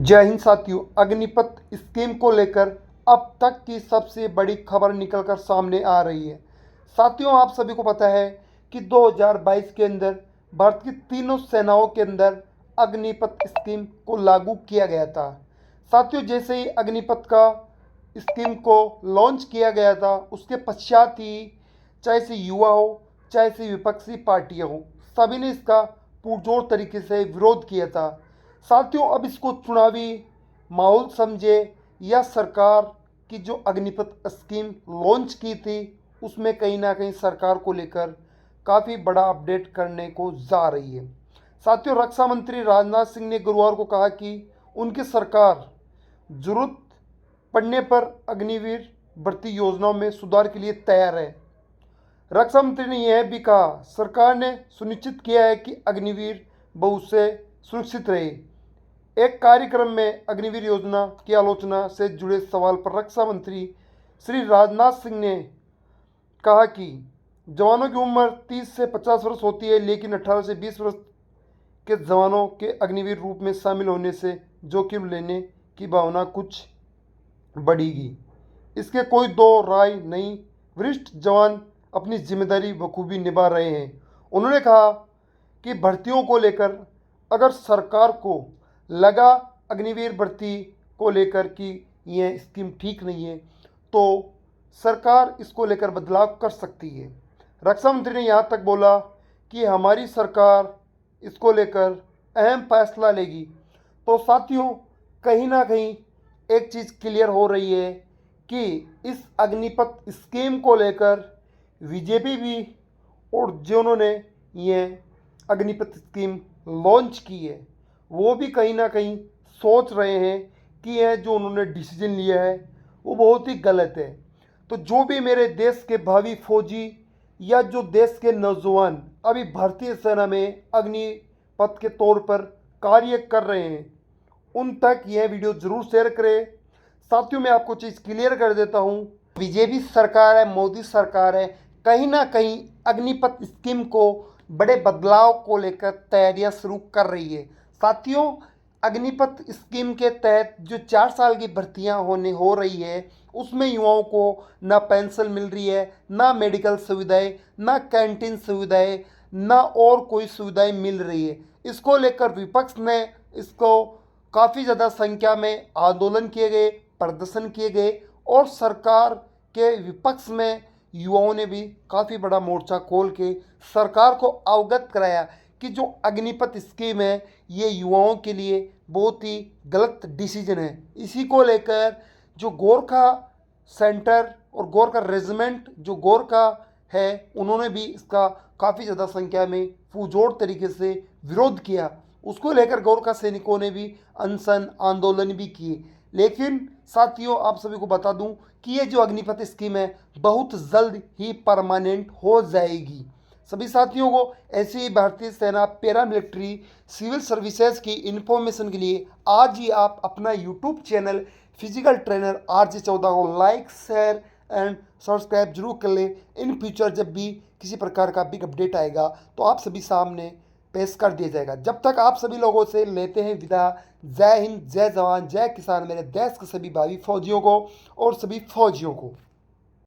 जय हिंद साथियों। अग्निपथ स्कीम को लेकर अब तक की सबसे बड़ी खबर निकलकर सामने आ रही है। साथियों, आप सभी को पता है कि 2022 के अंदर भारत की तीनों सेनाओं के अंदर अग्निपथ स्कीम को लागू किया गया था। साथियों, जैसे ही अग्निपथ का स्कीम को लॉन्च किया गया था, उसके पश्चात ही चाहे से युवा हो, चाहे से विपक्षी पार्टियां हो, सभी ने इसका पुरजोर तरीके से विरोध किया था। साथियों, अब इसको चुनावी माहौल समझे या सरकार की जो अग्निपथ स्कीम लॉन्च की थी, उसमें कहीं ना कहीं सरकार को लेकर काफ़ी बड़ा अपडेट करने को जा रही है। साथियों, रक्षा मंत्री राजनाथ सिंह ने गुरुवार को कहा कि उनकी सरकार जरूरत पड़ने पर अग्निवीर भर्ती योजनाओं में सुधार के लिए तैयार है। रक्षा मंत्री ने यह भी कहा, सरकार ने सुनिश्चित किया है कि अग्निवीर भविष्य सुरक्षित रहे। एक कार्यक्रम में अग्निवीर योजना की आलोचना से जुड़े सवाल पर रक्षा मंत्री श्री राजनाथ सिंह ने कहा कि जवानों की उम्र 30 से 50 वर्ष होती है, लेकिन 18 से 20 वर्ष के जवानों के अग्निवीर रूप में शामिल होने से जोखिम लेने की भावना कुछ बढ़ेगी। इसके कोई दो राय नहीं। वरिष्ठ जवान अपनी जिम्मेदारी बखूबी निभा रहे हैं। उन्होंने कहा कि भर्तियों को लेकर अगर सरकार को लगा अग्निवीर भर्ती को लेकर कि यह स्कीम ठीक नहीं है, तो सरकार इसको लेकर बदलाव कर सकती है। रक्षा मंत्री ने यहाँ तक बोला कि हमारी सरकार इसको लेकर अहम फैसला लेगी। तो साथियों, कहीं ना कहीं एक चीज़ क्लियर हो रही है कि इस अग्निपथ स्कीम को लेकर बीजेपी भी और जिन्होंने ये अग्निपथ स्कीम लॉन्च की है, वो भी कहीं ना कहीं सोच रहे हैं कि यह जो उन्होंने डिसीजन लिया है वो बहुत ही गलत है। तो जो भी मेरे देश के भावी फौजी या जो देश के नौजवान अभी भारतीय सेना में अग्निपथ के तौर पर कार्य कर रहे हैं, उन तक यह वीडियो ज़रूर शेयर करें। साथियों, मैं आपको चीज़ क्लियर कर देता हूँ, बीजेपी सरकार है, मोदी सरकार है, कहीं ना कहीं अग्निपथ स्कीम को बड़े बदलाव को लेकर तैयारियां शुरू कर रही है। साथियों, अग्निपथ स्कीम के तहत जो 4 साल की भर्तियां हो रही है, उसमें युवाओं को ना पेंशन मिल रही है, ना मेडिकल सुविधाएं, ना कैंटीन सुविधाएं, ना और कोई सुविधाएं मिल रही है। इसको लेकर विपक्ष ने इसको काफ़ी ज़्यादा संख्या में आंदोलन किए गए, प्रदर्शन किए गए और सरकार के विपक्ष में युवाओं ने भी काफ़ी बड़ा मोर्चा खोल के सरकार को अवगत कराया कि जो अग्निपथ स्कीम है ये युवाओं के लिए बहुत ही गलत डिसीजन है। इसी को लेकर जो गोरखा सेंटर और गोरखा रेजिमेंट जो गोरखा है, उन्होंने भी इसका काफ़ी ज़्यादा संख्या में पुरजोर तरीके से विरोध किया। उसको लेकर गोरखा सैनिकों ने भी अनशन आंदोलन भी किए। लेकिन साथियों, आप सभी को बता दूं कि ये जो अग्निपथ स्कीम है बहुत जल्द ही परमानेंट हो जाएगी। सभी साथियों को ऐसी ही भारतीय सेना पैरामिलिट्री सिविल सर्विसेज की इन्फॉर्मेशन के लिए आज ही आप अपना YouTube channel physical trainer RJ14 को लाइक, शेयर एंड सब्सक्राइब जरूर कर लें। इन फ्यूचर जब भी किसी प्रकार का बिग अपडेट आएगा तो आप सभी सामने पेश कर दिया जाएगा। जब तक आप सभी लोगों से लेते हैं विदा। जय हिंद, जय जवान, जय किसान, मेरे देश के सभी भाई फौजियों को और सभी फौजियों को।